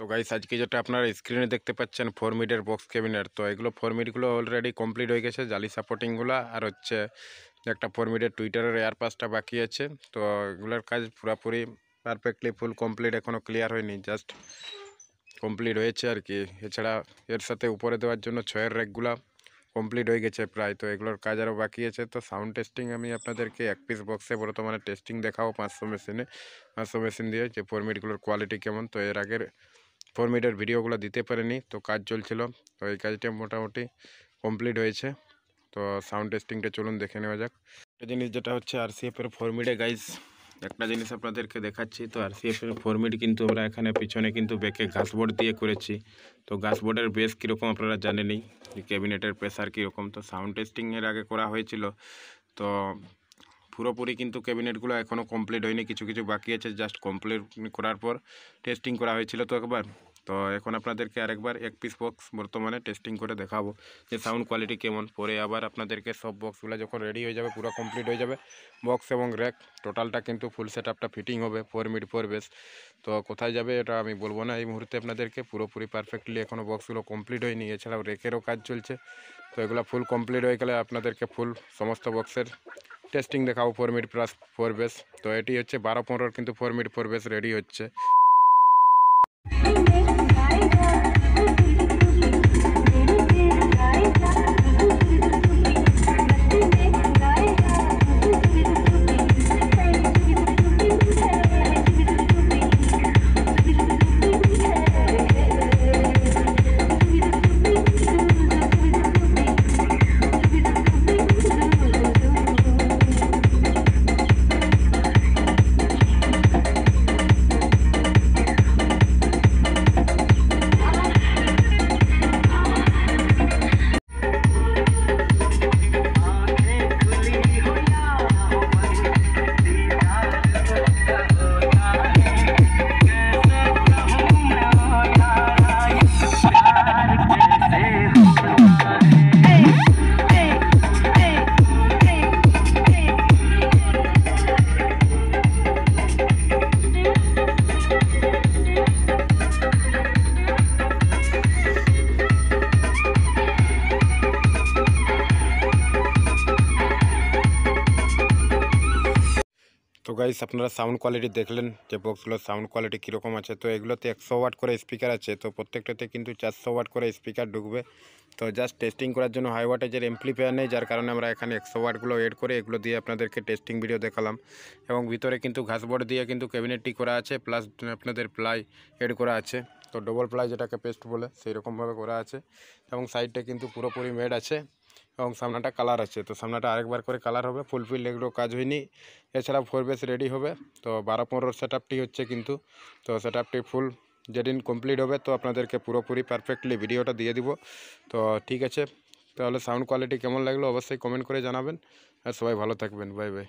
তো গাইস আজকে যেটা আপনারা স্ক্রিনে দেখতে পাচ্ছেন 4 মিটার বক্স ক্যাবিনেট, তো এগুলো 4 মিটারগুলো অলরেডি কমপ্লিট হয়ে গেছে, জালি সাপোর্টিংগুলো আর হচ্ছে একটা 4 মিটার টুইটারের এয়ার পাসটা বাকি আছে। তো এগুলোর কাজ পুরোপুরি পারফেক্টলি ফুল কমপ্লিট, এখনও ক্লিয়ার হয়নি, জাস্ট কমপ্লিট হয়েছে আর কি। এছাড়া এর সাথে উপরে দেওয়ার জন্য ছয়ের র্যাকগুলো কমপ্লিট হয়ে গেছে প্রায়, তো এগুলোর কাজ আরও বাকি আছে। তো সাউন্ড টেস্টিং আমি আপনাদেরকে এক পিস বক্সে বর্তমানে টেস্টিং দেখাবো 500 মেশিন দিয়ে, যে 4 মিটারগুলোর কোয়ালিটি কেমন। তো এর আগের 4 মিটার ভিডিওগুলো দিতে পারেনি, তো কাজ চলছিল, তো এই কাজটা মোটামুটি কমপ্লিট হয়েছে। তো সাউন্ড টেস্টিংটা চলুন দেখে নেওয়া যাক। একটা জিনিস যেটা হচ্ছে আরসিএফের 4 মিটার গাইজ, একটা জিনিস আপনাদেরকে দেখাচ্ছি। তো আরসিএফের 4 মিটার কিন্তু আমরা এখানে পিছনে কিন্তু ব্যাকে ঘাসবোর্ড দিয়ে করেছি। তো ঘাসবোর্ডের বেস কীরকম আপনারা জানেনই, যে ক্যাবিনেটের প্রেসার কীরকম। তো সাউন্ড টেস্টিংয়ের আগে করা হয়েছিল, তো পুরোপুরি কিন্তু ক্যাবিনেটগুলো এখনও কমপ্লিট হয়নি, কিছু কিছু বাকি আছে, জাস্ট কমপ্লিট করার পর টেস্টিং করা হয়েছিল তো একবার। তো এখন আপনাদেরকে আরেকবার এক পিস বক্স বর্তমানে টেস্টিং করে দেখাবো যে সাউন্ড কোয়ালিটি কেমন। পরে আবার আপনাদেরকে সব বক্সগুলো যখন রেডি হয়ে যাবে, পুরো কমপ্লিট হয়ে যাবে, বক্স এবং র্যাক টোটালটা কিন্তু ফুল সেট আপটা ফিটিং হবে 4 মিড 4 বেস। তো কোথায় যাবে এটা আমি বলবো না এই মুহূর্তে আপনাদেরকে, পুরোপুরি পারফেক্টলি এখনও বক্সগুলো কমপ্লিট হয়নি, এছাড়াও র্যাকেরও কাজ চলছে। তো এগুলো ফুল কমপ্লিট হয়ে গেলে আপনাদেরকে ফুল সমস্ত বক্সের টেস্টিং দেখাবো 4 মিড প্লাস 4 বেস। তো এটি হচ্ছে 12-15 কিন্তু 4 মিড 4 বেস রেডি হচ্ছে। তো গাইস আপনারা সাউন্ড কোয়ালিটি দেখলেন যে বক্সগুলোর সাউন্ড কোয়ালিটি কীরকম আছে। তো এগুলোতে 100 ওয়াট করে স্পিকার আছে, তো প্রত্যেকটাতে কিন্তু 400 ওয়াট করে স্পিকার ঢুকবে। তো জাস্ট টেস্টিং করার জন্য হাই ওয়াটেজের এমপ্লিফায়ার নেই, যার কারণে আমরা এখানে 100 ওয়াটগুলো এড করে এগুলো দিয়ে আপনাদেরকে টেস্টিং ভিডিও দেখালাম। এবং ভিতরে কিন্তু ঘাসবোর্ড দিয়ে কিন্তু ক্যাবিনেটটি করা আছে, প্লাস আপনাদের প্লাই এড করা আছে। তো ডবল প্লাই যেটাকে পেস্ট বলে সেই রকমভাবে করা আছে, এবং সাইডটা কিন্তু পুরোপুরি মেড আছে, এবং সামনাটা কালার আছে। তো সামনাটা আরেকবার করে কালার হবে, ফুলফিল এগুলো কাজ হয়নি। এছাড়া 4 বেস রেডি হবে। তো 12-15 সেট আপটি হচ্ছে কিন্তু, তো সেট আপটি ফুল যেদিন কমপ্লিট হবে তো আপনাদেরকে পুরোপুরি পারফেক্টলি ভিডিওটা দিয়ে দিব। তো ঠিক আছে, তাহলে সাউন্ড কোয়ালিটি কেমন লাগলো অবশ্যই কমেন্ট করে জানাবেন, আর সবাই ভালো থাকবেন। Bye bye.